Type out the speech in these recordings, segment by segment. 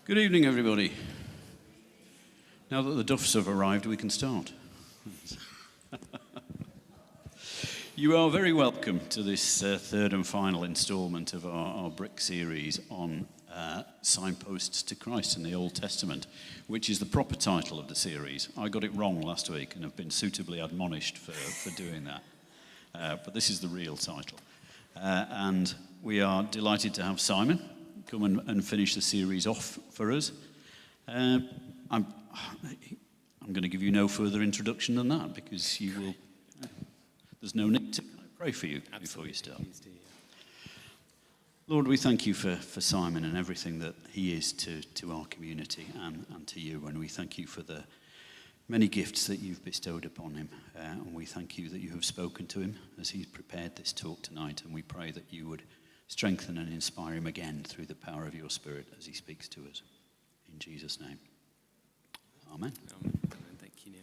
Good evening, everybody. Now that the Duffs have arrived, we can start. You are very welcome to this third and final instalment of our brick series on Signposts to Christ in the Old Testament, which is the proper title of the series. I got it wrong last week and have been suitably admonished for doing that. But this is the real title. And we are delighted to have Simon come and finish the series off for us. I'm going to give you no further introduction than that, because you will. There's no need to pray for you before you start. Lord, we thank you for Simon and everything that he is to our community and to you, and we thank you for the many gifts that you've bestowed upon him, and we thank you that you have spoken to him as he's prepared this talk tonight, and we pray that you would strengthen and inspire him again through the power of your Spirit as he speaks to us. In Jesus' name. Amen. Thank you, Neil.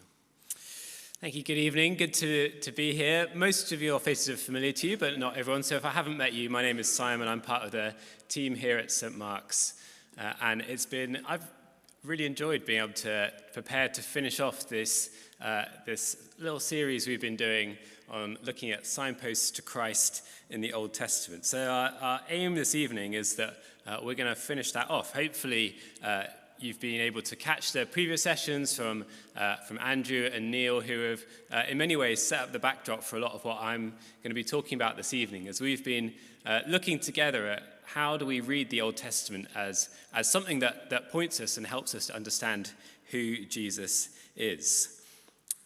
Thank you. Good evening. Good to be here. Most of your faces are familiar to you, but not everyone. So if I haven't met you, my name is Simon. I'm part of the team here at St. Mark's. And I've really enjoyed being able to prepare to finish off this little series we've been doing on looking at signposts to Christ in the Old Testament. So our aim this evening is that we're going to finish that off. Hopefully, you've been able to catch the previous sessions from Andrew and Neil, who have, in many ways, set up the backdrop for a lot of what I'm going to be talking about this evening, as we've been looking together at how do we read the Old Testament as something that points us and helps us to understand who Jesus is.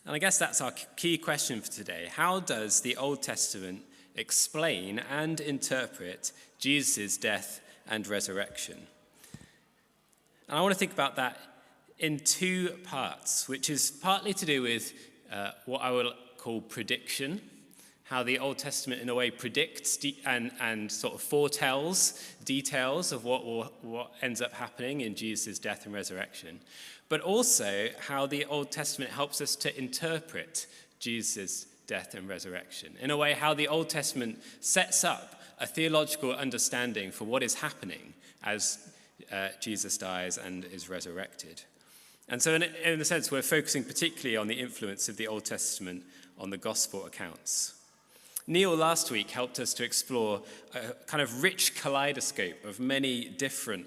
And I guess that's our key question for today. How does the Old Testament explain and interpret Jesus' death and resurrection? And I want to think about that in two parts, which is partly to do with what I will call prediction, how the Old Testament in a way predicts and sort of foretells details of what ends up happening in Jesus' death and resurrection, but also how the Old Testament helps us to interpret Jesus' death and resurrection. In a way, how the Old Testament sets up a theological understanding for what is happening as Jesus dies and is resurrected. And so in a sense, we're focusing particularly on the influence of the Old Testament on the gospel accounts. Neil last week helped us to explore a kind of rich kaleidoscope of many different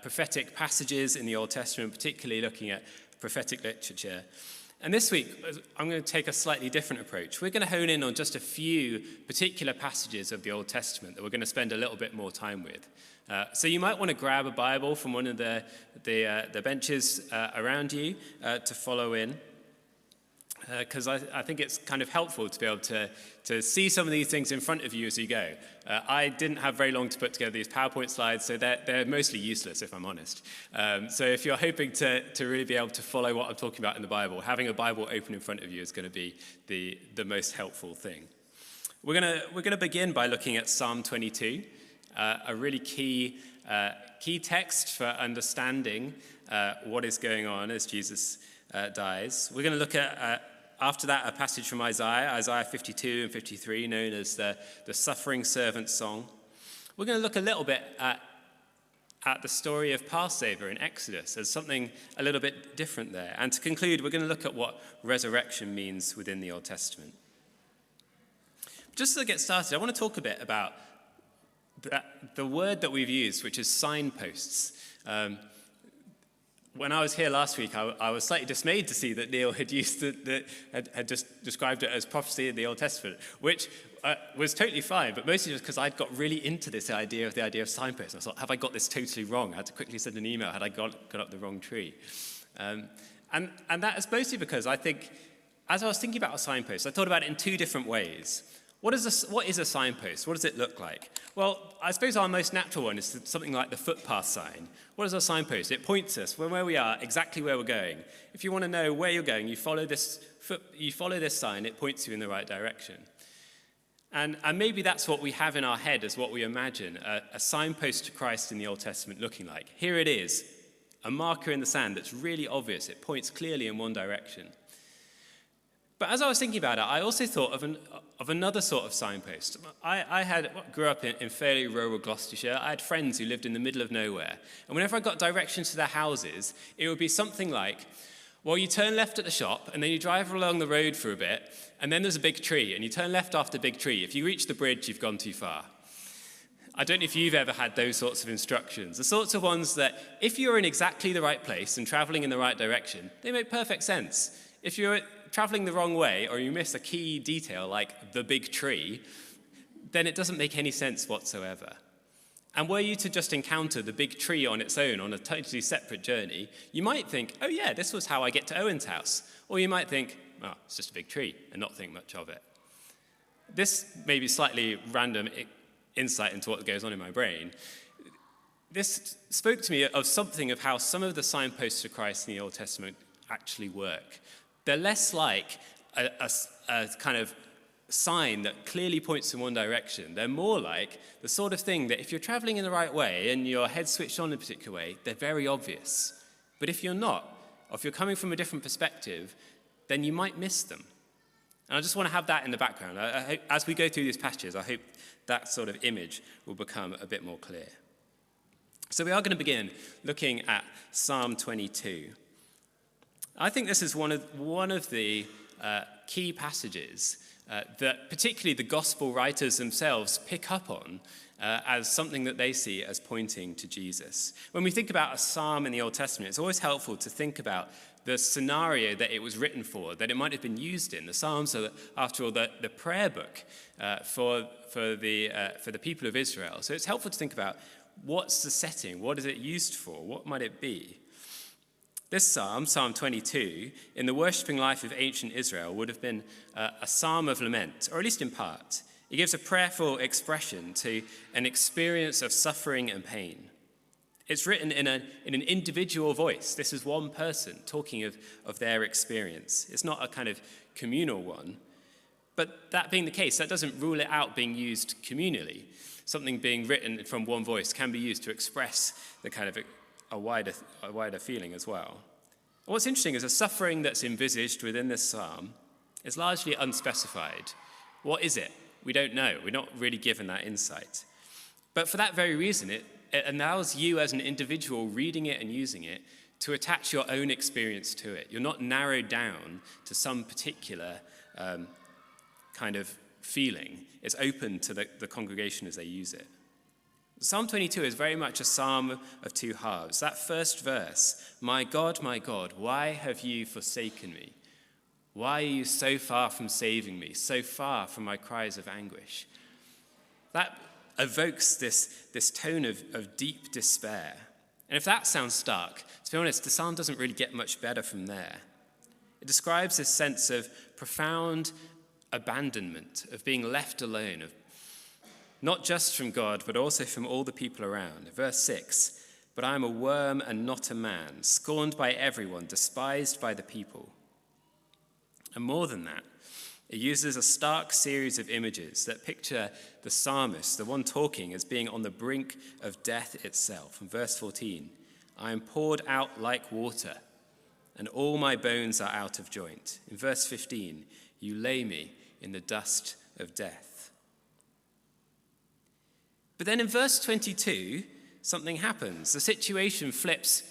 prophetic passages in the Old Testament, particularly looking at prophetic literature. And this week, I'm going to take a slightly different approach. We're going to hone in on just a few particular passages of the Old Testament that we're going to spend a little bit more time with. So you might want to grab a Bible from one of the benches around you to follow in, because I think it's kind of helpful to be able to see some of these things in front of you as you go. I didn't have very long to put together these PowerPoint slides, so they're mostly useless, if I'm honest. So if you're hoping to really be able to follow what I'm talking about in the Bible, having a Bible open in front of you is going to be the most helpful thing. We're going to begin by looking at Psalm 22, a really key text for understanding what is going on as Jesus dies. We're going to look at, after that, a passage from Isaiah 52 and 53, known as the Suffering Servant Song. We're going to look a little bit at the story of Passover in Exodus as something a little bit different there. And to conclude, we're going to look at what resurrection means within the Old Testament. Just to get started, I want to talk a bit about the word that we've used, which is signposts. When I was here last week, I was slightly dismayed to see that Neil had used had just described it as prophecy in the Old Testament, which was totally fine, but mostly just because I'd got really into the idea of signposts. I thought, have I got this totally wrong? I had to quickly send an email. Had I got up the wrong tree? And that is mostly because I think, as I was thinking about a signpost, I thought about it in two different ways. What is a signpost? What does it look like? Well, I suppose our most natural one is something like the footpath sign. What is a signpost? It points us where we are, exactly where we're going. If you want to know where you're going, you follow this sign. It points you in the right direction. And maybe that's what we have in our head as what we imagine a signpost to Christ in the Old Testament looking like. Here it is, a marker in the sand that's really obvious. It points clearly in one direction. But as I was thinking about it, I also thought of another sort of signpost. I grew up in fairly rural Gloucestershire. I had friends who lived in the middle of nowhere. And whenever I got directions to their houses, it would be something like, well, you turn left at the shop, and then you drive along the road for a bit, and then there's a big tree, and you turn left after the big tree. If you reach the bridge, you've gone too far. I don't know if you've ever had those sorts of instructions, the sorts of ones that if you're in exactly the right place and traveling in the right direction, they make perfect sense. If you're traveling the wrong way or you miss a key detail like the big tree, then it doesn't make any sense whatsoever. And were you to just encounter the big tree on its own on a totally separate journey, you might think, oh yeah, this was how I get to Owen's house. Or you might think, oh, it's just a big tree, and not think much of it. This may be slightly random insight into what goes on in my brain. This spoke to me of something of how some of the signposts to Christ in the Old Testament actually work. They're less like a kind of sign that clearly points in one direction. They're more like the sort of thing that if you're traveling in the right way and your head's switched on in a particular way, they're very obvious. But if you're not, or if you're coming from a different perspective, then you might miss them. And I just want to have that in the background. I hope, as we go through these passages, I hope that sort of image will become a bit more clear. So we are going to begin looking at Psalm 22. I think this is one of the key passages that particularly the gospel writers themselves pick up on as something that they see as pointing to Jesus. When we think about a psalm in the Old Testament, it's always helpful to think about the scenario that it was written for, that it might have been used in. The Psalms are, after all, the prayer book for the people of Israel. So it's helpful to think about what's the setting, what is it used for, what might it be? This psalm, Psalm 22, in the worshipping life of ancient Israel would have been a psalm of lament, or at least in part. It gives a prayerful expression to an experience of suffering and pain. It's written in an individual voice. This is one person talking of their experience. It's not a kind of communal one. But that being the case, that doesn't rule it out being used communally. Something being written from one voice can be used to express the kind of a wider feeling as well. And what's interesting is the suffering that's envisaged within this psalm is largely unspecified. What is it? We don't know. We're not really given that insight. But for that very reason, it allows you as an individual reading it and using it to attach your own experience to it. You're not narrowed down to some particular kind of feeling. It's open to the congregation as they use it. Psalm 22 is very much a psalm of two halves. That first verse, my God, why have you forsaken me? Why are you so far from saving me, so far from my cries of anguish? That evokes this tone of deep despair. And if that sounds stark, to be honest, the psalm doesn't really get much better from there. It describes this sense of profound abandonment, of being left alone, of not just from God, but also from all the people around. Verse 6, but I am a worm and not a man, scorned by everyone, despised by the people. And more than that, it uses a stark series of images that picture the psalmist, the one talking, as being on the brink of death itself. In verse 14, I am poured out like water, and all my bones are out of joint. In verse 15, you lay me in the dust of death. But then in verse 22, something happens. The situation flips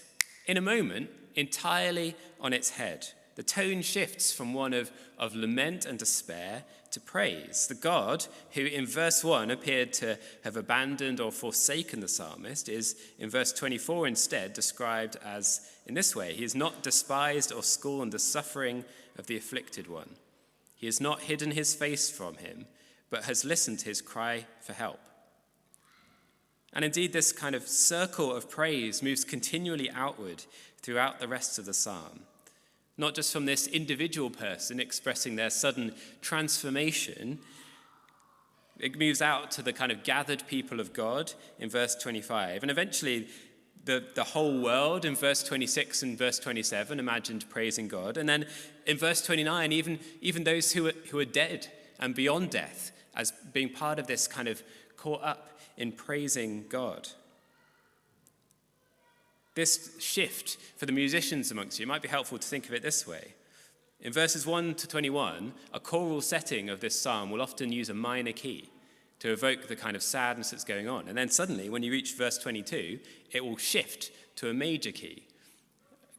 in a moment entirely on its head. The tone shifts from one of lament and despair to praise. The God who in verse 1 appeared to have abandoned or forsaken the psalmist is in verse 24 instead described as in this way. He has not despised or scorned the suffering of the afflicted one. He has not hidden his face from him, but has listened to his cry for help. And indeed, this kind of circle of praise moves continually outward throughout the rest of the psalm. Not just from this individual person expressing their sudden transformation. It moves out to the kind of gathered people of God in verse 25. And eventually, the whole world in verse 26 and verse 27 imagined praising God. And then in verse 29, even those who are dead and beyond death as being part of this kind of caught up in praising God. This shift for the musicians amongst you might be helpful to think of it this way. In verses 1 to 21, a choral setting of this psalm will often use a minor key to evoke the kind of sadness that's going on. And then suddenly, when you reach verse 22, it will shift to a major key,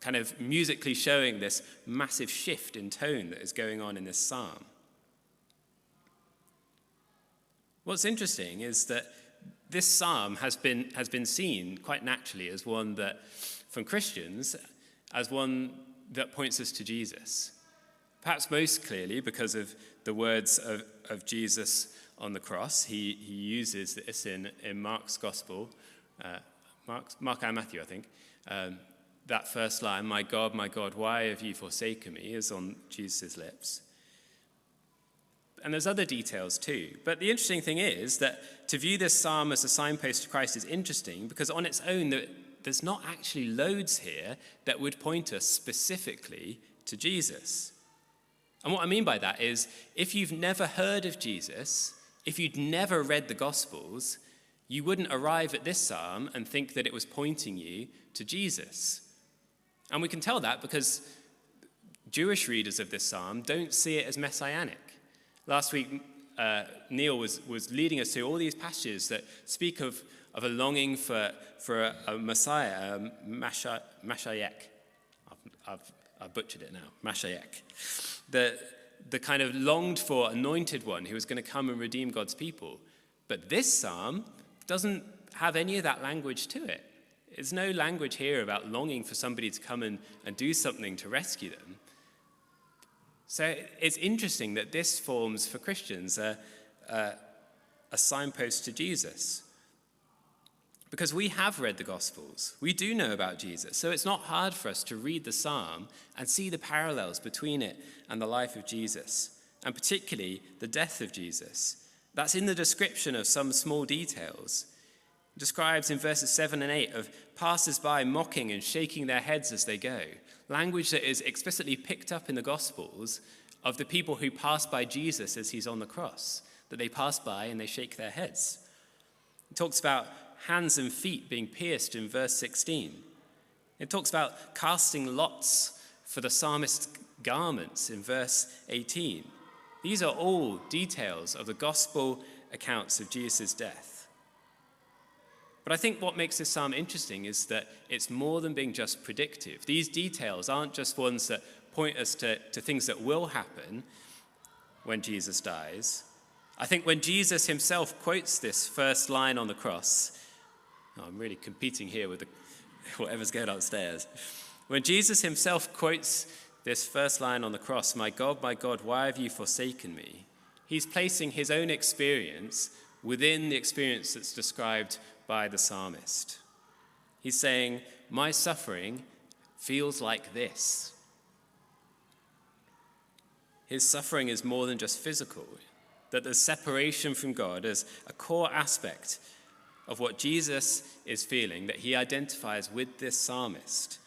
kind of musically showing this massive shift in tone that is going on in this psalm. What's interesting is that this psalm has been seen quite naturally as one that, from Christians, as one that points us to Jesus. Perhaps most clearly because of the words of Jesus on the cross. He uses this in Mark's Gospel, Mark and Matthew, I think. That first line, my God, why have you forsaken me?" is on Jesus' lips. And there's other details too. But the interesting thing is that to view this psalm as a signpost to Christ is interesting because on its own, there's not actually loads here that would point us specifically to Jesus. And what I mean by that is, if you've never heard of Jesus, if you'd never read the Gospels, you wouldn't arrive at this psalm and think that it was pointing you to Jesus. And we can tell that because Jewish readers of this psalm don't see it as messianic. Last week, Neil was leading us through all these passages that speak of a longing for a Messiah, Mashiach. I've butchered it now, Mashiach. The kind of longed for anointed one who was going to come and redeem God's people. But this psalm doesn't have any of that language to it. There's no language here about longing for somebody to come and do something to rescue them. So it's interesting that this forms for Christians a signpost to Jesus. Because we have read the Gospels. We do know about Jesus. So it's not hard for us to read the psalm and see the parallels between it and the life of Jesus, and particularly the death of Jesus. That's in the description of some small details. It describes in verses 7 and 8 of passers-by mocking and shaking their heads as they go, language that is explicitly picked up in the Gospels of the people who pass by Jesus as he's on the cross, that they pass by and they shake their heads. It talks about hands and feet being pierced in verse 16. It talks about casting lots for the psalmist's garments in verse 18. These are all details of the gospel accounts of Jesus' death. But I think what makes this psalm interesting is that it's more than being just predictive. These details aren't just ones that point us to things that will happen when Jesus dies. I think when Jesus himself quotes this first line on the cross, I'm really competing here with whatever's going on upstairs. When Jesus himself quotes this first line on the cross, my God, why have you forsaken me?" He's placing his own experience within the experience that's described by the psalmist. He's saying, my suffering feels like this. His suffering is more than just physical, that there's separation from God as a core aspect of what Jesus is feeling, that he identifies with this psalmist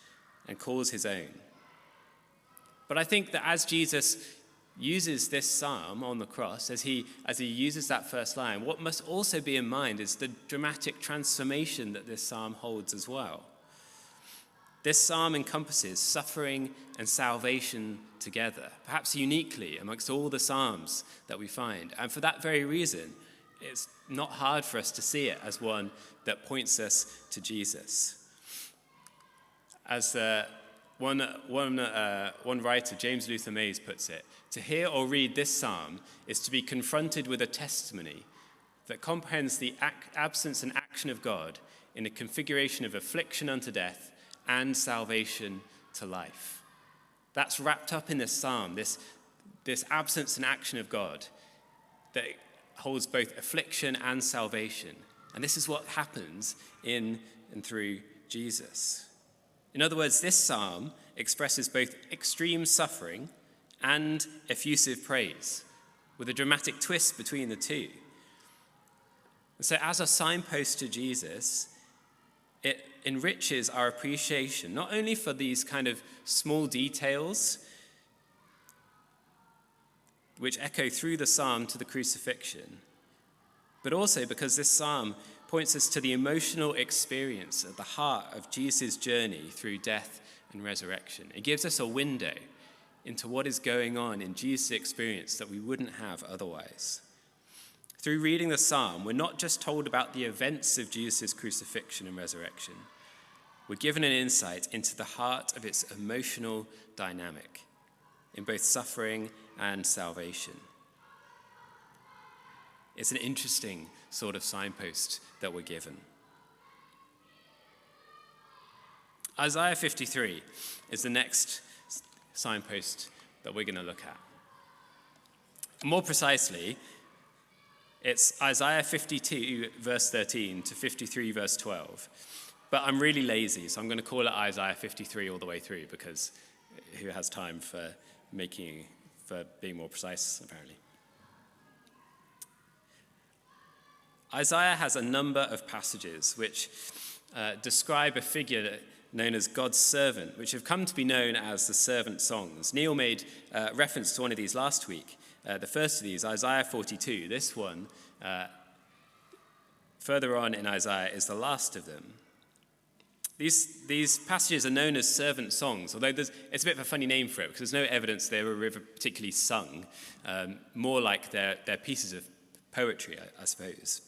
and calls his own. But I think that as Jesus uses this psalm on the cross, as he uses that first line, what must also be in mind is the dramatic transformation that this psalm holds as well. This psalm encompasses suffering and salvation together, perhaps uniquely amongst all the psalms that we find. And for that very reason, it's not hard for us to see it as one that points us to Jesus. As one writer, James Luther Mays, puts it, to hear or read this psalm is to be confronted with a testimony that comprehends the absence and action of God in a configuration of affliction unto death and salvation to life. That's wrapped up in this psalm, this absence and action of God that holds both affliction and salvation. And this is what happens in and through Jesus. In other words, this psalm expresses both extreme suffering and effusive praise, with a dramatic twist between the two. And so as a signpost to Jesus, it enriches our appreciation, not only for these kind of small details which echo through the psalm to the crucifixion, but also because this psalm points us to the emotional experience at the heart of Jesus' journey through death and resurrection. It gives us a window into what is going on in Jesus' experience that we wouldn't have otherwise. Through reading the psalm, we're not just told about the events of Jesus' crucifixion and resurrection. We're given an insight into the heart of its emotional dynamic in both suffering and salvation. It's an interesting sort of signpost that we're given. Isaiah 53 is the next signpost that we're going to look at. More precisely, it's Isaiah 52 verse 13 to 53 verse 12. But I'm really lazy, so I'm going to call it Isaiah 53 all the way through, because who has time for being more precise, apparently. Isaiah has a number of passages which describe a figure known as God's servant, which have come to be known as the servant songs. Neil made reference to one of these last week. The first of these, Isaiah 42. This one, further on in Isaiah, is the last of them. These passages are known as servant songs, although it's a bit of a funny name for it, because there's no evidence they were ever particularly sung, more like they're pieces of poetry, I suppose.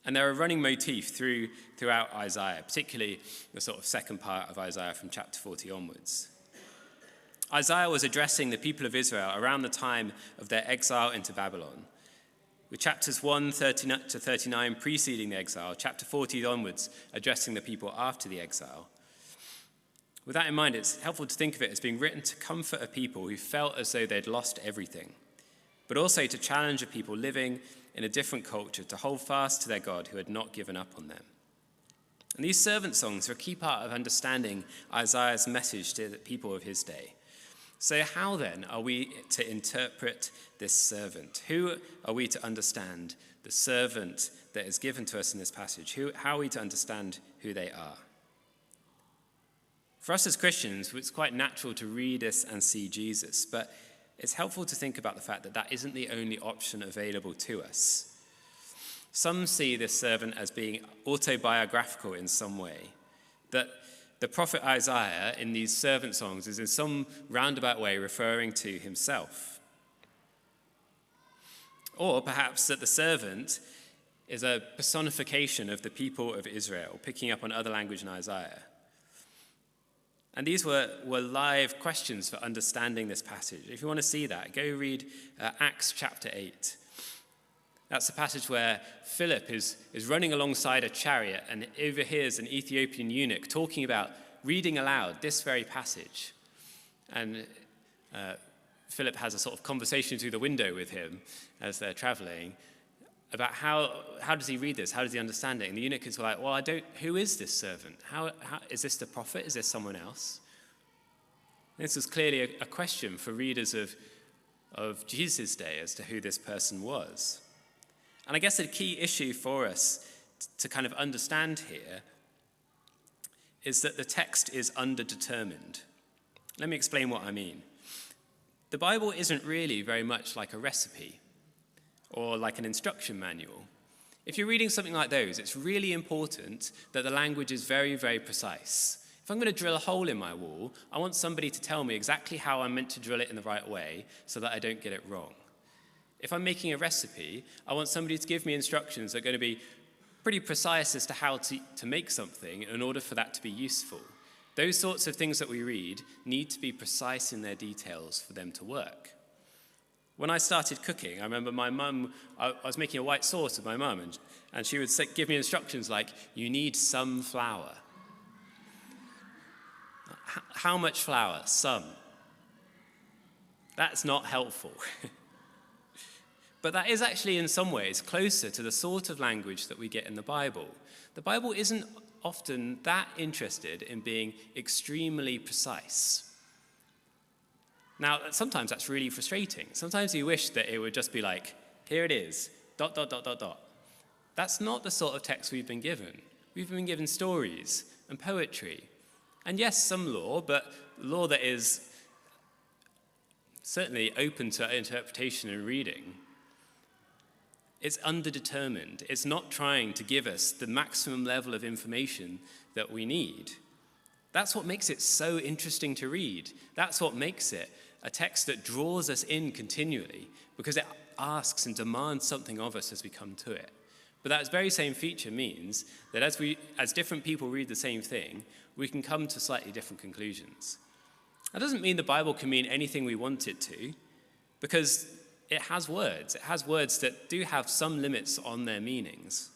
And they're a running motif throughout Isaiah, particularly the sort of second part of Isaiah from chapter 40 onwards. Isaiah was addressing the people of Israel around the time of their exile into Babylon, with chapters 1 to 39 preceding the exile, chapter 40 onwards addressing the people after the exile. With that in mind, it's helpful to think of it as being written to comfort a people who felt as though they'd lost everything, but also to challenge a people living in a different culture to hold fast to their God who had not given up on them. And these servant songs are a key part of understanding Isaiah's message to the people of his day. So how then are we to interpret this servant? Who are we to understand the servant that is given to us in this passage? How are we to understand who they are? For us as Christians, it's quite natural to read this and see Jesus, but it's helpful to think about the fact that that isn't the only option available to us. Some see this servant as being autobiographical in some way, that the prophet Isaiah in these servant songs is in some roundabout way referring to himself. Or perhaps that the servant is a personification of the people of Israel, picking up on other language in Isaiah. And these were live questions for understanding this passage. If you want to see that, go read Acts chapter 8. That's the passage where Philip is running alongside a chariot and overhears an Ethiopian eunuch talking about reading aloud this very passage. And Philip has a sort of conversation through the window with him as they're traveling about how does he read this? How does he understand it? And the eunuch is like, well, who is this servant? How is this the prophet? Is this someone else? And this was clearly a question for readers of Jesus' day as to who this person was. And I guess the key issue for us to kind of understand here is that the text is underdetermined. Let me explain what I mean. The Bible isn't really very much like a recipe or like an instruction manual. If you're reading something like those, it's really important that the language is very, very precise. If I'm going to drill a hole in my wall, I want somebody to tell me exactly how I'm meant to drill it in the right way so that I don't get it wrong. If I'm making a recipe, I want somebody to give me instructions that are going to be pretty precise as to how to make something in order for that to be useful. Those sorts of things that we read need to be precise in their details for them to work. When I started cooking, I remember my mum, I was making a white sauce with my mum, and she would give me instructions like, you need some flour. How much flour? Some. That's not helpful. But that is actually in some ways closer to the sort of language that we get in the Bible. The Bible isn't often that interested in being extremely precise. Now, sometimes that's really frustrating. Sometimes you wish that it would just be like, here it is, ... That's not the sort of text we've been given. We've been given stories and poetry. And yes, some law, but law that is certainly open to interpretation and reading. It's underdetermined. It's not trying to give us the maximum level of information that we need. That's what makes it so interesting to read. That's what makes it a text that draws us in continually, because it asks and demands something of us as we come to it. But that very same feature means that as different people read the same thing, we can come to slightly different conclusions. That doesn't mean the Bible can mean anything we want it to, because it has words. It has words that do have some limits on their meanings.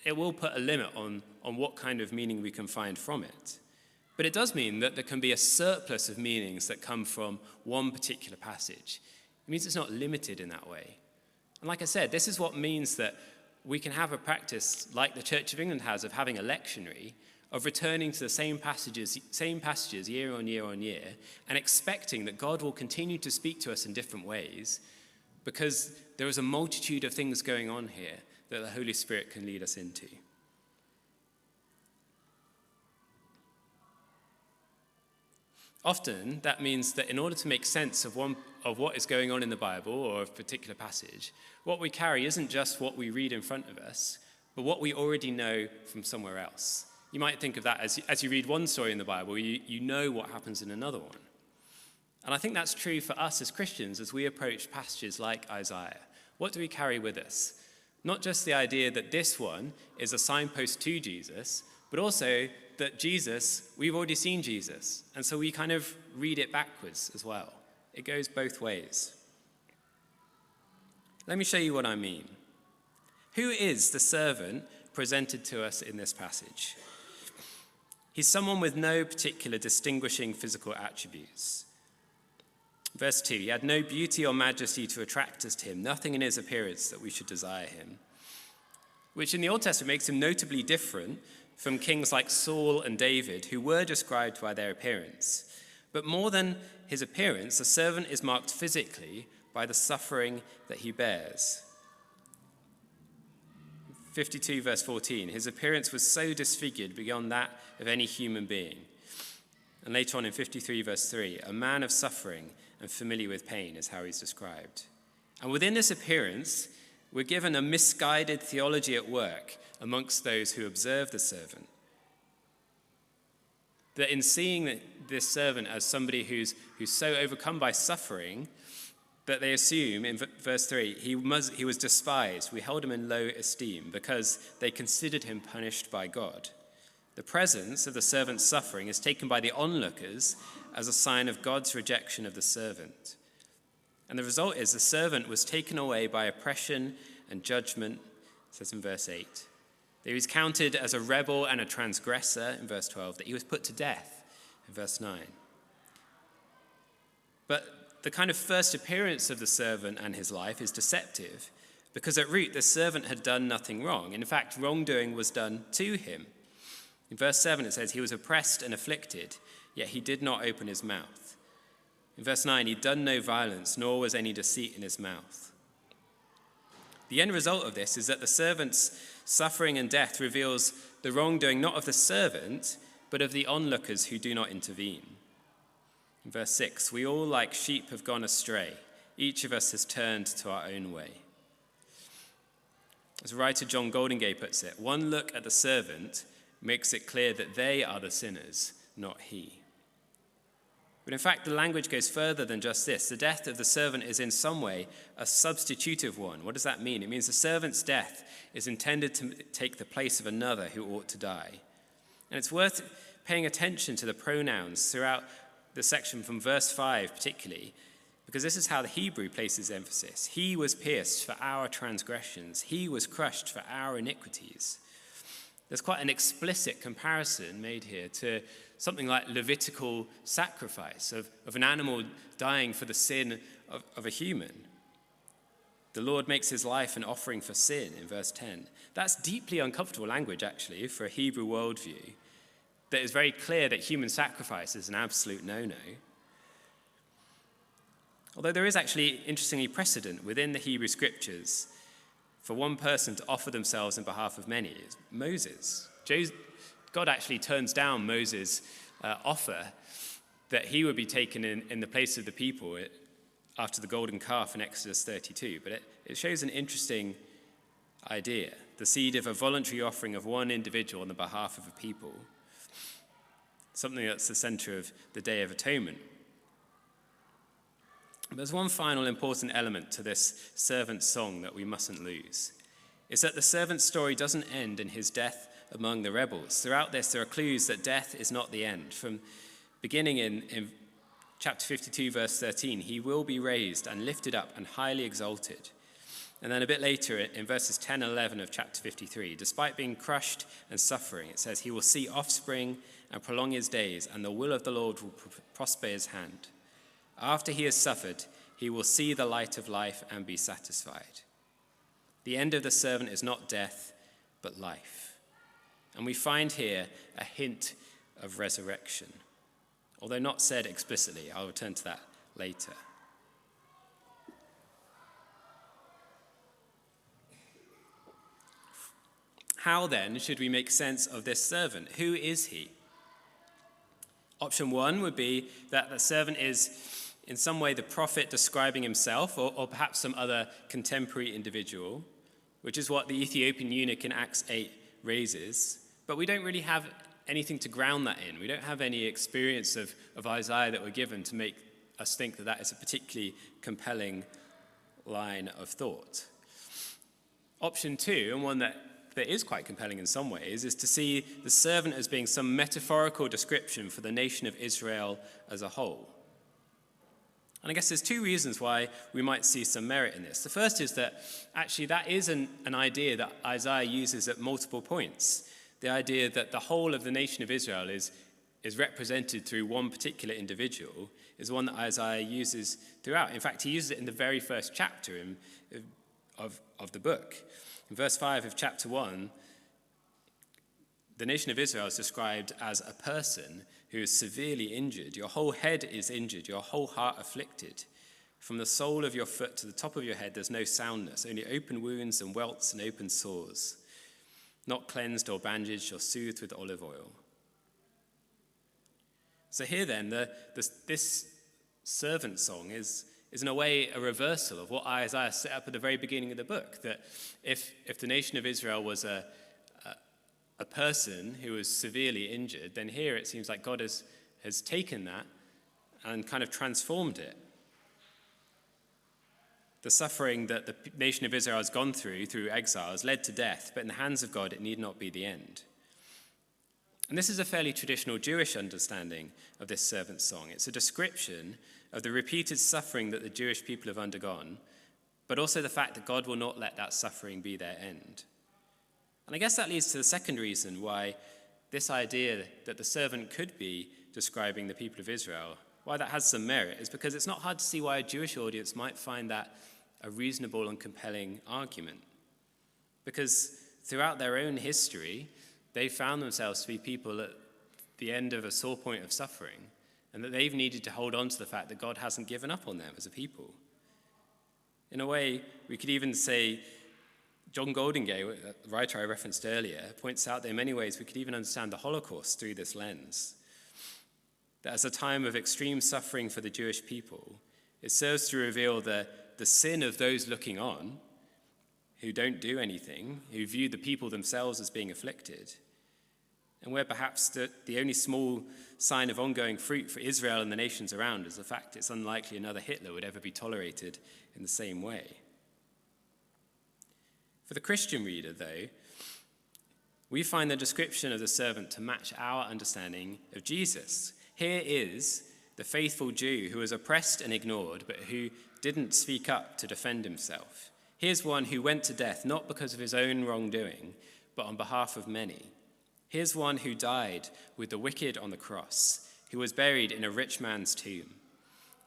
It will put a limit on what kind of meaning we can find from it. But it does mean that there can be a surplus of meanings that come from one particular passage. It means it's not limited in that way. And like I said, this is what means that we can have a practice like the Church of England has of having a lectionary, of returning to the same passages year on year on year, and expecting that God will continue to speak to us in different ways, because there is a multitude of things going on here that the Holy Spirit can lead us into. Often, that means that in order to make sense of what is going on in the Bible or a particular passage, what we carry isn't just what we read in front of us, but what we already know from somewhere else. You might think of that as you read one story in the Bible, you know what happens in another one. And I think that's true for us as Christians as we approach passages like Isaiah. What do we carry with us? Not just the idea that this one is a signpost to Jesus, but also that we've already seen Jesus. And so we kind of read it backwards as well. It goes both ways. Let me show you what I mean. Who is the servant presented to us in this passage? He's someone with no particular distinguishing physical attributes. Verse 2, he had no beauty or majesty to attract us to him, nothing in his appearance that we should desire him, which in the Old Testament makes him notably different from kings like Saul and David, who were described by their appearance. But more than his appearance, the servant is marked physically by the suffering that he bears. 52 verse 14, his appearance was so disfigured beyond that of any human being. And later on in 53 verse 3, a man of suffering and familiar with pain is how he's described. And within this appearance, we're given a misguided theology at work amongst those who observe the servant. That in seeing this servant as somebody who's so overcome by suffering, that they assume in verse 3, he was despised. We held him in low esteem because they considered him punished by God. The presence of the servant's suffering is taken by the onlookers as a sign of God's rejection of the servant. And the result is the servant was taken away by oppression and judgment, it says in verse 8. That he was counted as a rebel and a transgressor in verse 12, that he was put to death in verse 9. But the kind of first appearance of the servant and his life is deceptive, because at root the servant had done nothing wrong. In fact, wrongdoing was done to him. In verse 7 it says, he was oppressed and afflicted, yet he did not open his mouth. In verse 9, he'd done no violence, nor was any deceit in his mouth. The end result of this is that the servant's suffering and death reveals the wrongdoing not of the servant, but of the onlookers who do not intervene. In verse 6, we all like sheep have gone astray. Each of us has turned to our own way. As writer John Goldingay puts it, one look at the servant makes it clear that they are the sinners, not he. But in fact, the language goes further than just this. The death of the servant is in some way a substitutive one. What does that mean? It means the servant's death is intended to take the place of another who ought to die. And it's worth paying attention to the pronouns throughout the section from verse 5 particularly, because this is how the Hebrew places emphasis. He was pierced for our transgressions. He was crushed for our iniquities. There's quite an explicit comparison made here to something like Levitical sacrifice of an animal dying for the sin of a human. The Lord makes his life an offering for sin in verse 10. That's deeply uncomfortable language, actually, for a Hebrew worldview. That is very clear that human sacrifice is an absolute no-no. Although there is actually, interestingly, precedent within the Hebrew scriptures for one person to offer themselves in behalf of many. It's Moses. God actually turns down Moses' offer that he would be taken in the place of the people after the golden calf in Exodus 32. But it shows an interesting idea, the seed of a voluntary offering of one individual on the behalf of a people. something that's the center of the Day of Atonement. There's one final important element to this servant song that we mustn't lose. It's that the servant's story doesn't end in his death among the rebels. Throughout this, there are clues that death is not the end. From beginning in chapter 52, verse 13, he will be raised and lifted up and highly exalted. And then a bit later, in verses 10 and 11 of chapter 53, despite being crushed and suffering, it says, he will see offspring and prolong his days, and the will of the Lord will prosper his hand. After he has suffered, he will see the light of life and be satisfied. The end of the servant is not death, but life. And we find here a hint of resurrection, although not said explicitly. I'll return to that later. How then should we make sense of this servant? Who is he? Option one would be that the servant is in some way the prophet describing himself, or perhaps some other contemporary individual, which is what the Ethiopian eunuch in Acts 8 raises. But we don't really have anything to ground that in. We don't have any experience of Isaiah that we're given to make us think that that is a particularly compelling line of thought. Option two, and one that is quite compelling in some ways, is to see the servant as being some metaphorical description for the nation of Israel as a whole. And I guess there's two reasons why we might see some merit in this. The first is that actually that is an idea that Isaiah uses at multiple points. The idea that the whole of the nation of Israel is represented through one particular individual is one that Isaiah uses throughout. In fact, he uses it in the very first chapter of the book. In verse 5 of chapter 1, the nation of Israel is described as a person who is severely injured. Your whole head is injured, your whole heart afflicted. From the sole of your foot to the top of your head, there's no soundness, only open wounds and welts and open sores, not cleansed or bandaged or soothed with olive oil. So here then, this servant song is in a way a reversal of what Isaiah set up at the very beginning of the book, that if the nation of Israel was a person who was severely injured, then here it seems like God has taken that and kind of transformed it. The suffering that the nation of Israel has gone through exile has led to death, but in the hands of God it need not be the end. And this is a fairly traditional Jewish understanding of this servant song. It's a description of the repeated suffering that the Jewish people have undergone, but also the fact that God will not let that suffering be their end. And I guess that leads to the second reason why this idea that the servant could be describing the people of Israel, why that has some merit, is because it's not hard to see why a Jewish audience might find that a reasonable and compelling argument. Because throughout their own history, they found themselves to be people at the end of a sore point of suffering, and that they've needed to hold on to the fact that God hasn't given up on them as a people. In a way, we could even say, John Goldingay, the writer I referenced earlier, points out that in many ways we could even understand the Holocaust through this lens. That as a time of extreme suffering for the Jewish people, it serves to reveal the sin of those looking on, who don't do anything, who view the people themselves as being afflicted, and where perhaps the only small sign of ongoing fruit for Israel and the nations around is the fact it's unlikely another Hitler would ever be tolerated in the same way. For the Christian reader, though, we find the description of the servant to match our understanding of Jesus. Here is the faithful Jew who was oppressed and ignored, but who didn't speak up to defend himself. Here's one who went to death not because of his own wrongdoing, but on behalf of many. Here's one who died with the wicked on the cross, who was buried in a rich man's tomb.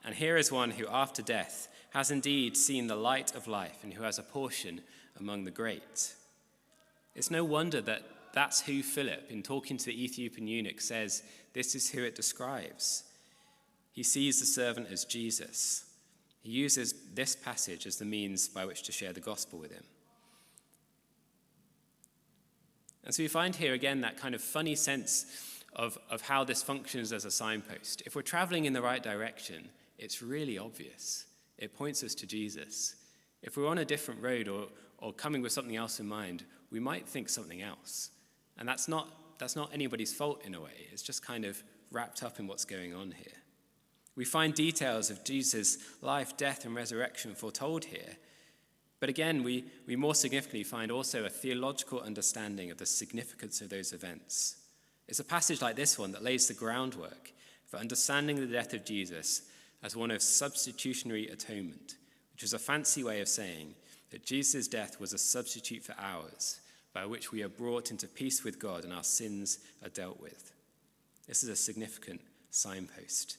And here is one who, after death, has indeed seen the light of life and who has a portion among the great. It's no wonder that that's who Philip, in talking to the Ethiopian eunuch, says this is who it describes. He sees the servant as Jesus. He uses this passage as the means by which to share the gospel with him. And so we find here again that kind of funny sense of how this functions as a signpost. If we're traveling in the right direction, it's really obvious. It points us to Jesus. If we're on a different road or coming with something else in mind, we might think something else. And that's not anybody's fault in a way. It's just kind of wrapped up in what's going on here. We find details of Jesus' life, death, and resurrection foretold here. But again, we more significantly find also a theological understanding of the significance of those events. It's a passage like this one that lays the groundwork for understanding the death of Jesus as one of substitutionary atonement, which is a fancy way of saying that Jesus' death was a substitute for ours, by which we are brought into peace with God and our sins are dealt with. This is a significant signpost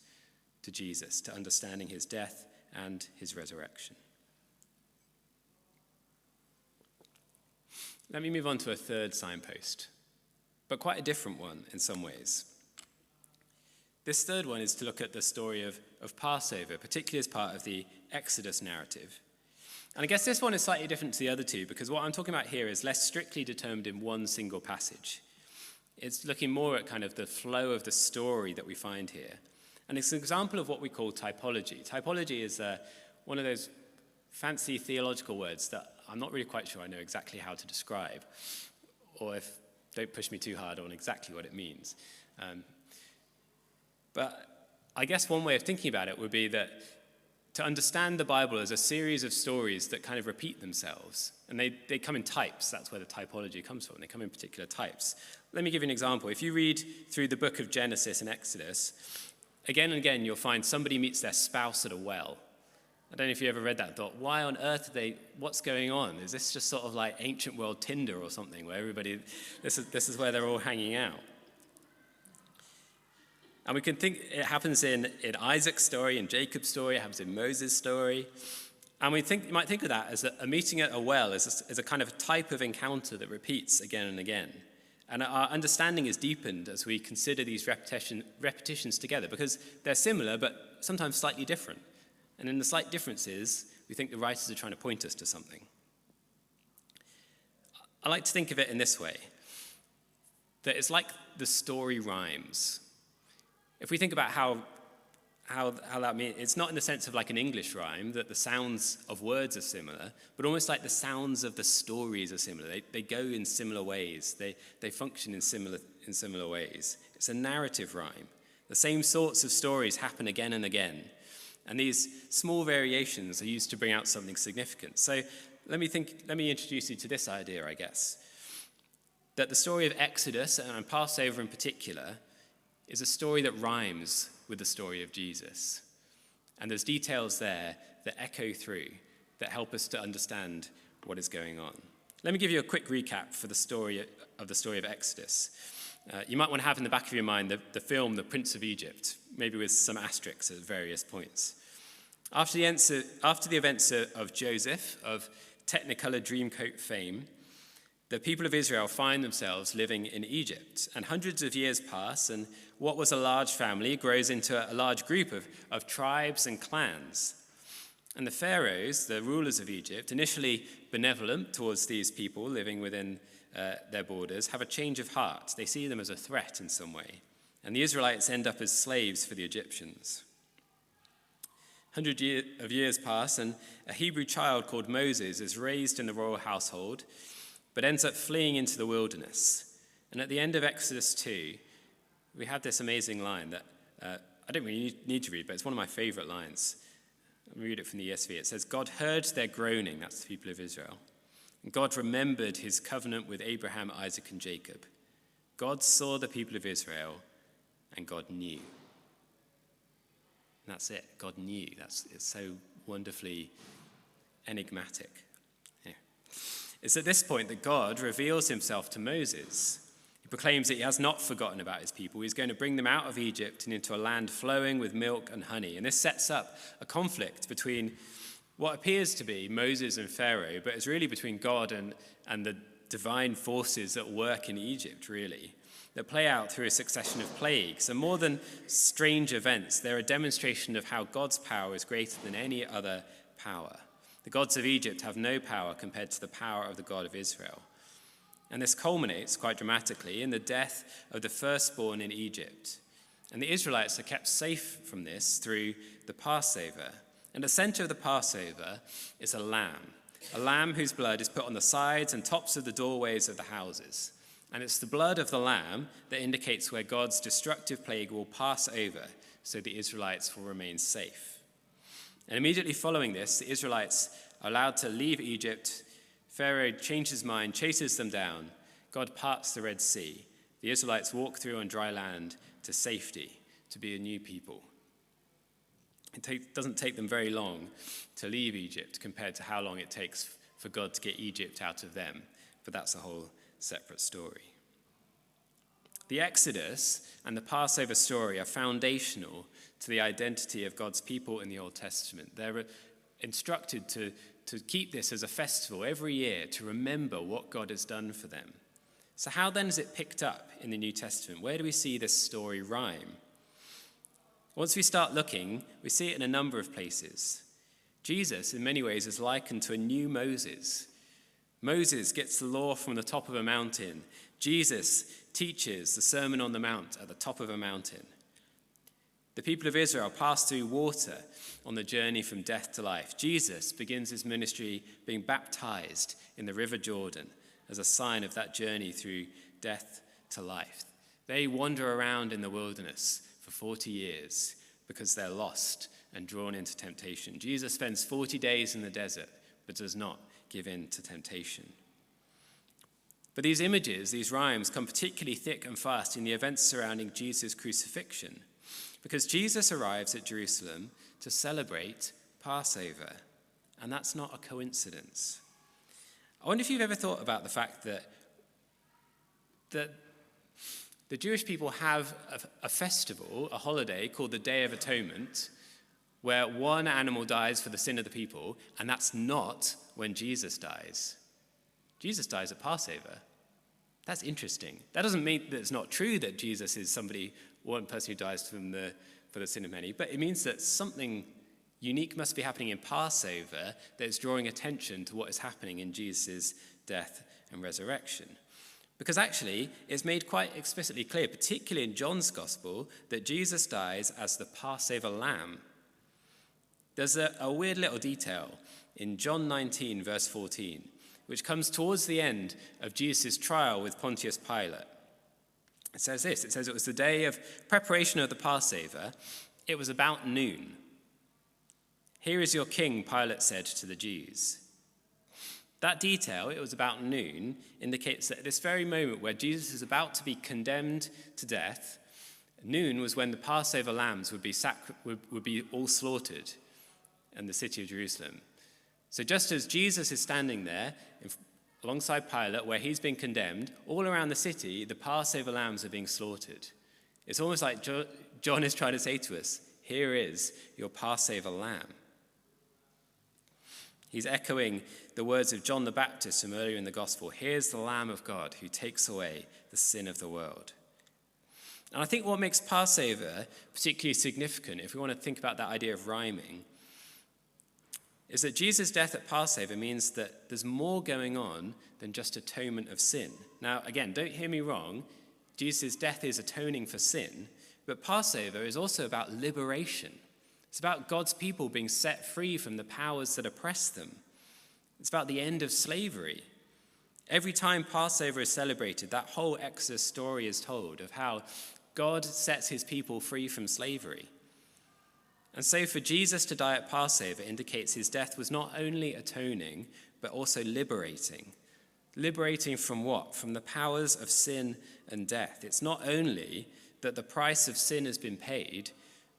to Jesus, to understanding his death and his resurrection. Let me move on to a third signpost, but quite a different one in some ways. This third one is to look at the story of Passover, particularly as part of the Exodus narrative. And I guess this one is slightly different to the other two, because what I'm talking about here is less strictly determined in one single passage. It's looking more at kind of the flow of the story that we find here. And it's an example of what we call typology. Typology is one of those fancy theological words that I'm not really quite sure I know exactly how to describe, or if don't push me too hard on exactly what it means. But I guess one way of thinking about it would be that to understand the Bible as a series of stories that kind of repeat themselves, and they come in types. That's where the typology comes from. They come in particular types. Let me give you an example. If you read through the book of Genesis and Exodus, again and again you'll find somebody meets their spouse at a well. I don't know if you ever read that and thought, why on earth what's going on? Is this just sort of like ancient world Tinder or something, where everybody, this is where they're all hanging out? And we can think it happens in Isaac's story, in Jacob's story, it happens in Moses' story. And you might think of that as a meeting at a well, as a kind of type of encounter that repeats again and again. And our understanding is deepened as we consider these repetitions together, because they're similar but sometimes slightly different. And in the slight differences, we think the writers are trying to point us to something. I like to think of it in this way, that it's like the story rhymes. If we think about how that means, it's not in the sense of like an English rhyme, that the sounds of words are similar, but almost like the sounds of the stories are similar. They go in similar ways. They function in similar ways. It's a narrative rhyme. The same sorts of stories happen again and again. And these small variations are used to bring out something significant. So let me introduce you to this idea, I guess, that the story of Exodus, and Passover in particular, is a story that rhymes with the story of Jesus. And there's details there that echo through, that help us to understand what is going on. Let me give you a quick recap for the story of Exodus. You might want to have in the back of your mind the film The Prince of Egypt, maybe with some asterisks at various points. After the events of Joseph, of Technicolor Dreamcoat fame, the people of Israel find themselves living in Egypt, and hundreds of years pass, and what was a large family grows into a large group of tribes and clans. And the pharaohs, the rulers of Egypt, initially benevolent towards these people living within their borders, have a change of heart. They see them as a threat in some way. And the Israelites end up as slaves for the Egyptians. 100 years pass, and a Hebrew child called Moses is raised in the royal household, but ends up fleeing into the wilderness. And at the end of Exodus 2, we have this amazing line that I don't really need to read, but it's one of my favorite lines. Let me read it from the ESV. It says, God heard their groaning, that's the people of Israel. And God remembered his covenant with Abraham, Isaac, and Jacob. God saw the people of Israel, and God knew. And that's it. God knew. It's so wonderfully enigmatic. Yeah. It's at this point that God reveals himself to Moses. He proclaims that he has not forgotten about his people. He's going to bring them out of Egypt and into a land flowing with milk and honey. And this sets up a conflict between what appears to be Moses and Pharaoh, but it's really between God and the divine forces at work in Egypt, really, that play out through a succession of plagues. And more than strange events, they're a demonstration of how God's power is greater than any other power. The gods of Egypt have no power compared to the power of the God of Israel. And this culminates quite dramatically in the death of the firstborn in Egypt. And the Israelites are kept safe from this through the Passover. And the center of the Passover is a lamb whose blood is put on the sides and tops of the doorways of the houses. And it's the blood of the lamb that indicates where God's destructive plague will pass over so the Israelites will remain safe. And immediately following this, the Israelites are allowed to leave Egypt. Pharaoh changes his mind, chases them down. God parts the Red Sea. The Israelites walk through on dry land to safety, to be a new people. It doesn't take them very long to leave Egypt compared to how long it takes for God to get Egypt out of them. But that's a whole separate story. The Exodus and the Passover story are foundational to the identity of God's people in the Old Testament. They're instructed to keep this as a festival every year, to remember what God has done for them. So how then is it picked up in the New Testament? Where do we see this story rhyme? Once we start looking, we see it in a number of places. Jesus, in many ways, is likened to a new Moses. Moses gets the law from the top of a mountain. Jesus teaches the Sermon on the Mount at the top of a mountain. The people of Israel pass through water on the journey from death to life. Jesus begins his ministry being baptized in the River Jordan as a sign of that journey through death to life. They wander around in the wilderness for 40 years because they're lost and drawn into temptation. Jesus spends 40 days in the desert but does not give in to temptation. But these images, these rhymes, come particularly thick and fast in the events surrounding Jesus' crucifixion, because Jesus arrives at Jerusalem to celebrate Passover, and that's not a coincidence. I wonder if you've ever thought about the fact that the Jewish people have a festival, a holiday called the Day of Atonement, where one animal dies for the sin of the people, and that's not when Jesus dies. Jesus dies at Passover. That's interesting. That doesn't mean that it's not true that Jesus is one person who dies for the sin of many, but it means that something unique must be happening in Passover that is drawing attention to what is happening in Jesus' death and resurrection. Because actually, it's made quite explicitly clear, particularly in John's Gospel, that Jesus dies as the Passover lamb. There's a weird little detail in John 19, verse 14, which comes towards the end of Jesus' trial with Pontius Pilate. It says this, it says it was the day of preparation of the Passover. It was about noon. "Here is your king," Pilate said to the Jews. That detail, it was about noon, indicates that at this very moment where Jesus is about to be condemned to death, noon was when the Passover lambs would be all slaughtered in the city of Jerusalem. So just as Jesus is standing there alongside Pilate, where he's been condemned, all around the city, the Passover lambs are being slaughtered. It's almost like John is trying to say to us, here is your Passover lamb. He's echoing the words of John the Baptist from earlier in the Gospel. Here's the Lamb of God who takes away the sin of the world. And I think what makes Passover particularly significant, if we want to think about that idea of rhyming, is that Jesus' death at Passover means that there's more going on than just atonement of sin. Now, again, don't hear me wrong. Jesus' death is atoning for sin, but Passover is also about liberation. It's about God's people being set free from the powers that oppress them. It's about the end of slavery. Every time Passover is celebrated, that whole Exodus story is told of how God sets his people free from slavery. And so for Jesus to die at Passover indicates his death was not only atoning, but also liberating. Liberating from what? From the powers of sin and death. It's not only that the price of sin has been paid,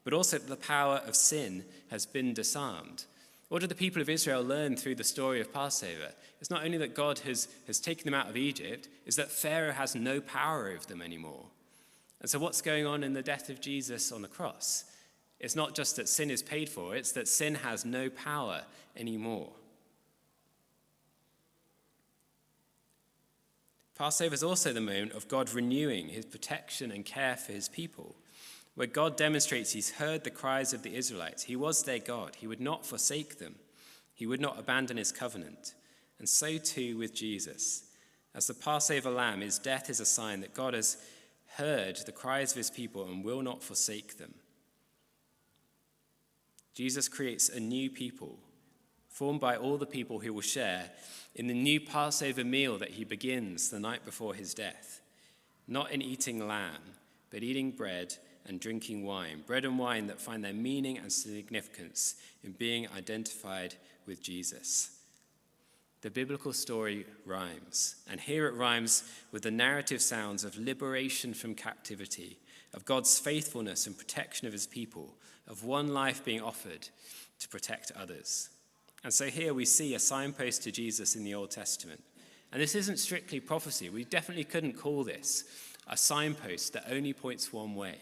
but also that the power of sin has been disarmed. What did the people of Israel learn through the story of Passover? It's not only that God has taken them out of Egypt, it's that Pharaoh has no power over them anymore. And so what's going on in the death of Jesus on the cross? It's not just that sin is paid for, it's that sin has no power anymore. Passover is also the moment of God renewing his protection and care for his people, where God demonstrates he's heard the cries of the Israelites. He was their God. He would not forsake them. He would not abandon his covenant. And so too with Jesus. As the Passover lamb, his death is a sign that God has heard the cries of his people and will not forsake them. Jesus creates a new people formed by all the people who will share in the new Passover meal that he begins the night before his death, not in eating lamb, but eating bread and drinking wine, bread and wine that find their meaning and significance in being identified with Jesus. The biblical story rhymes, and here it rhymes with the narrative sounds of liberation from captivity, of God's faithfulness and protection of his people, of one life being offered to protect others. And so here we see a signpost to Jesus in the Old Testament. And this isn't strictly prophecy. We definitely couldn't call this a signpost that only points one way.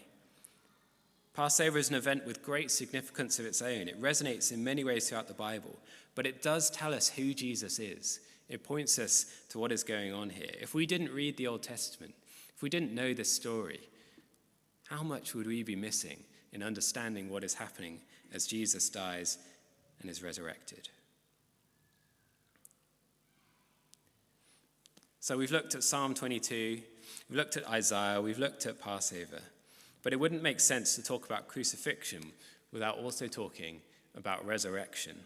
Passover is an event with great significance of its own. It resonates in many ways throughout the Bible, but it does tell us who Jesus is. It points us to what is going on here. If we didn't read the Old Testament, if we didn't know this story, how much would we be missing in understanding what is happening as Jesus dies and is resurrected? So we've looked at Psalm 22, we've looked at Isaiah, we've looked at Passover, but it wouldn't make sense to talk about crucifixion without also talking about resurrection.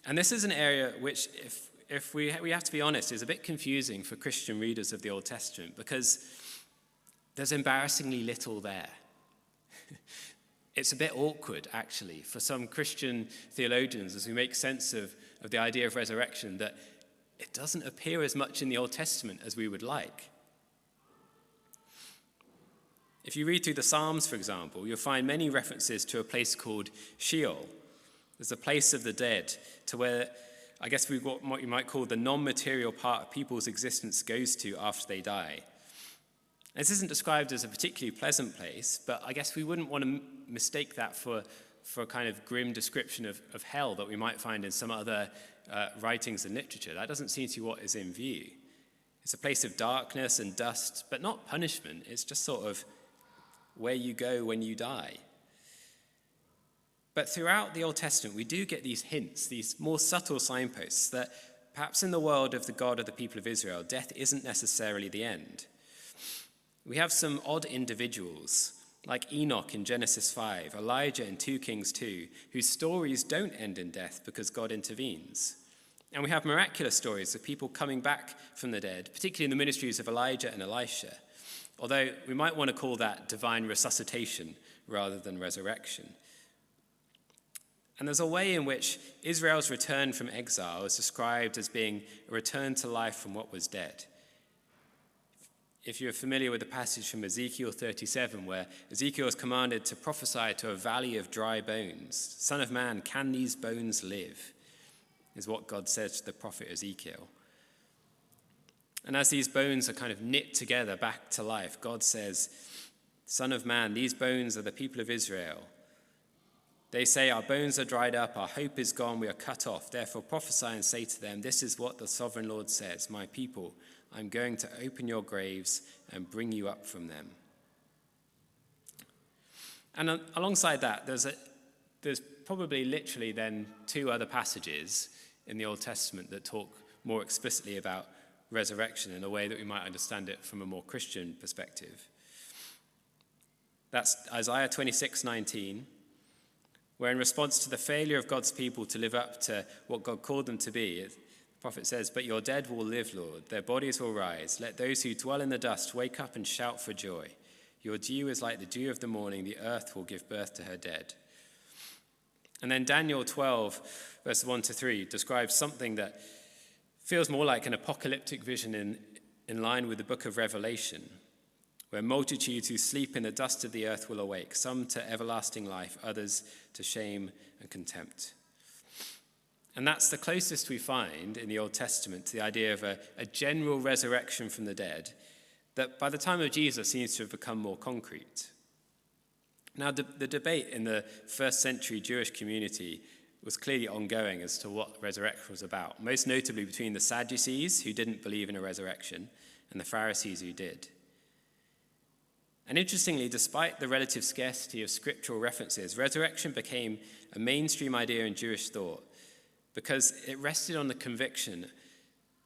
And this is an area which, if we have to be honest, is a bit confusing for Christian readers of the Old Testament because there's embarrassingly little there. It's a bit awkward, actually, for some Christian theologians as we make sense of the idea of resurrection that it doesn't appear as much in the Old Testament as we would like. If you read through the Psalms, for example, you'll find many references to a place called Sheol. There's a place of the dead, to where I guess we've got what you might call the non-material part of people's existence goes to after they die. This isn't described as a particularly pleasant place, but I guess we wouldn't want to mistake that for a kind of grim description of hell that we might find in some other writings and literature. That doesn't seem to be what is in view. It's a place of darkness and dust, but not punishment. It's just sort of where you go when you die. But throughout the Old Testament, we do get these hints, these more subtle signposts that perhaps in the world of the God of the people of Israel, death isn't necessarily the end. We have some odd individuals, like Enoch in Genesis 5, Elijah in 2 Kings 2, whose stories don't end in death because God intervenes. And we have miraculous stories of people coming back from the dead, particularly in the ministries of Elijah and Elisha, although we might want to call that divine resuscitation rather than resurrection. And there's a way in which Israel's return from exile is described as being a return to life from what was dead. If you're familiar with the passage from Ezekiel 37, where Ezekiel is commanded to prophesy to a valley of dry bones, Son of man, can these bones live? Is what God says to the prophet Ezekiel. And as these bones are kind of knit together back to life, God says, Son of man, these bones are the people of Israel. They say, our bones are dried up, our hope is gone, we are cut off. Therefore prophesy and say to them, this is what the sovereign Lord says, my people, I'm going to open your graves and bring you up from them. And alongside that, there's probably literally then 2 other passages in the Old Testament that talk more explicitly about resurrection in a way that we might understand it from a more Christian perspective. That's Isaiah 26:19, where in response to the failure of God's people to live up to what God called them to be, the prophet says, but your dead will live, Lord, their bodies will rise. Let those who dwell in the dust wake up and shout for joy. Your dew is like the dew of the morning, the earth will give birth to her dead. And then Daniel 12, verse 1-3, describes something that feels more like an apocalyptic vision in line with the book of Revelation, where multitudes who sleep in the dust of the earth will awake, some to everlasting life, others to shame and contempt. And that's the closest we find in the Old Testament to the idea of a general resurrection from the dead that by the time of Jesus seems to have become more concrete. Now, the debate in the first century Jewish community was clearly ongoing as to what resurrection was about, most notably between the Sadducees, who didn't believe in a resurrection, and the Pharisees, who did. And interestingly, despite the relative scarcity of scriptural references, resurrection became a mainstream idea in Jewish thought because it rested on the conviction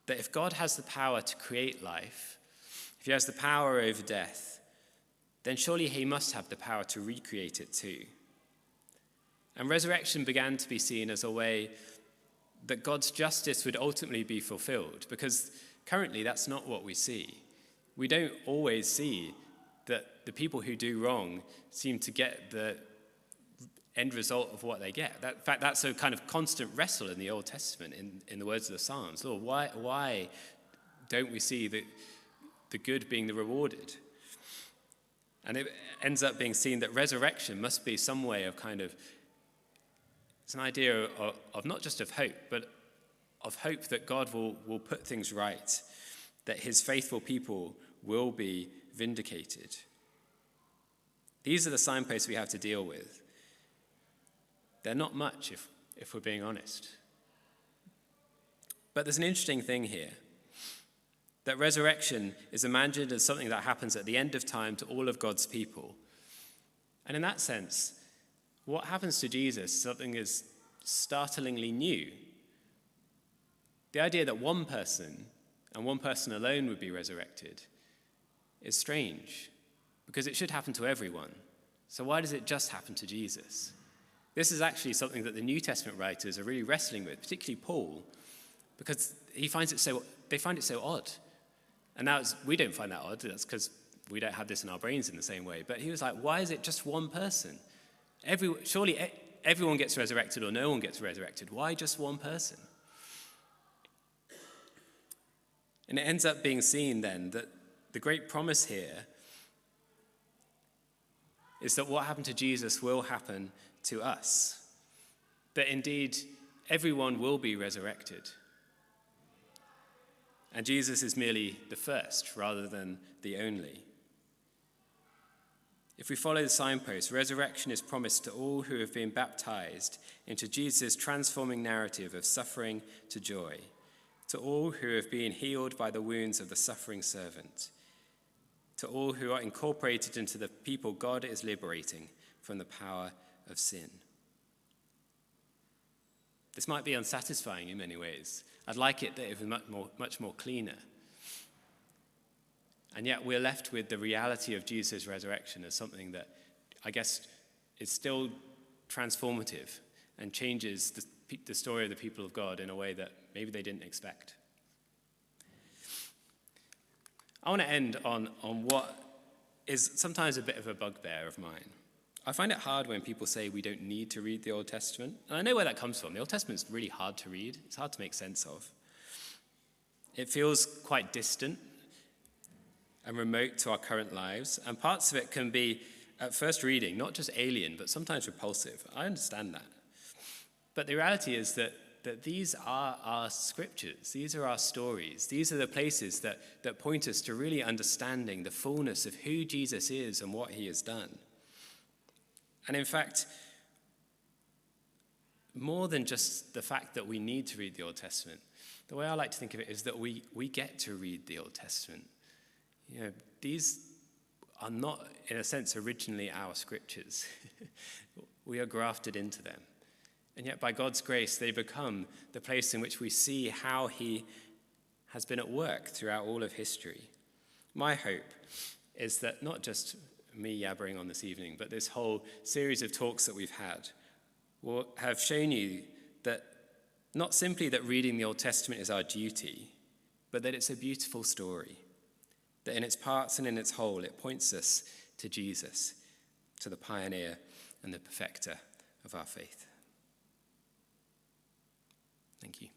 that if God has the power to create life, if he has the power over death, then surely he must have the power to recreate it too. And resurrection began to be seen as a way that God's justice would ultimately be fulfilled, because currently that's not what we see. We don't always see that the people who do wrong seem to get the end result of what they get. In fact, that's a kind of constant wrestle in the Old Testament, in the words of the Psalms. Lord, why don't we see the good being the rewarded? And it ends up being seen that resurrection must be some way of it's an idea of not just of hope, but of hope that God will put things right, that his faithful people will be vindicated. These are the signposts we have to deal with. They're not much, if we're being honest. But there's an interesting thing here, that resurrection is imagined as something that happens at the end of time to all of God's people. And in that sense, what happens to Jesus, something is startlingly new. The idea that one person, and one person alone, would be resurrected is strange, because it should happen to everyone. So why does it just happen to Jesus? This is actually something that the New Testament writers are really wrestling with, particularly Paul, because they find it so odd. And now we don't find that odd. That's because we don't have this in our brains in the same way. But he was like, why is it just one person? Surely everyone gets resurrected, or no one gets resurrected. Why just one person? And it ends up being seen then that the great promise here is that what happened to Jesus will happen to us. That indeed everyone will be resurrected. And Jesus is merely the first rather than the only. If we follow the signpost, resurrection is promised to all who have been baptized into Jesus' transforming narrative of suffering to joy, to all who have been healed by the wounds of the suffering servant, to all who are incorporated into the people God is liberating from the power of sin. This might be unsatisfying in many ways. I'd like it that it was much more cleaner. And yet we're left with the reality of Jesus' resurrection as something that I guess is still transformative and changes the story of the people of God in a way that maybe they didn't expect. I want to end on what is sometimes a bit of a bugbear of mine. I find it hard when people say we don't need to read the Old Testament. And I know where that comes from. The Old Testament is really hard to read. It's hard to make sense of. It feels quite distant and remote to our current lives. And parts of it can be, at first reading, not just alien, but sometimes repulsive. I understand that. But the reality is that these are our scriptures. These are our stories. These are the places that point us to really understanding the fullness of who Jesus is and what he has done. And in fact, more than just the fact that we need to read the Old Testament, the way I like to think of it is that we get to read the Old Testament. You know, these are not, in a sense, originally our scriptures. We are grafted into them. And yet, by God's grace, they become the place in which we see how he has been at work throughout all of history. My hope is that not just me yabbering on this evening, but this whole series of talks that we've had will have shown you that not simply that reading the Old Testament is our duty, but that it's a beautiful story, that in its parts and in its whole, it points us to Jesus, to the pioneer and the perfecter of our faith. Thank you.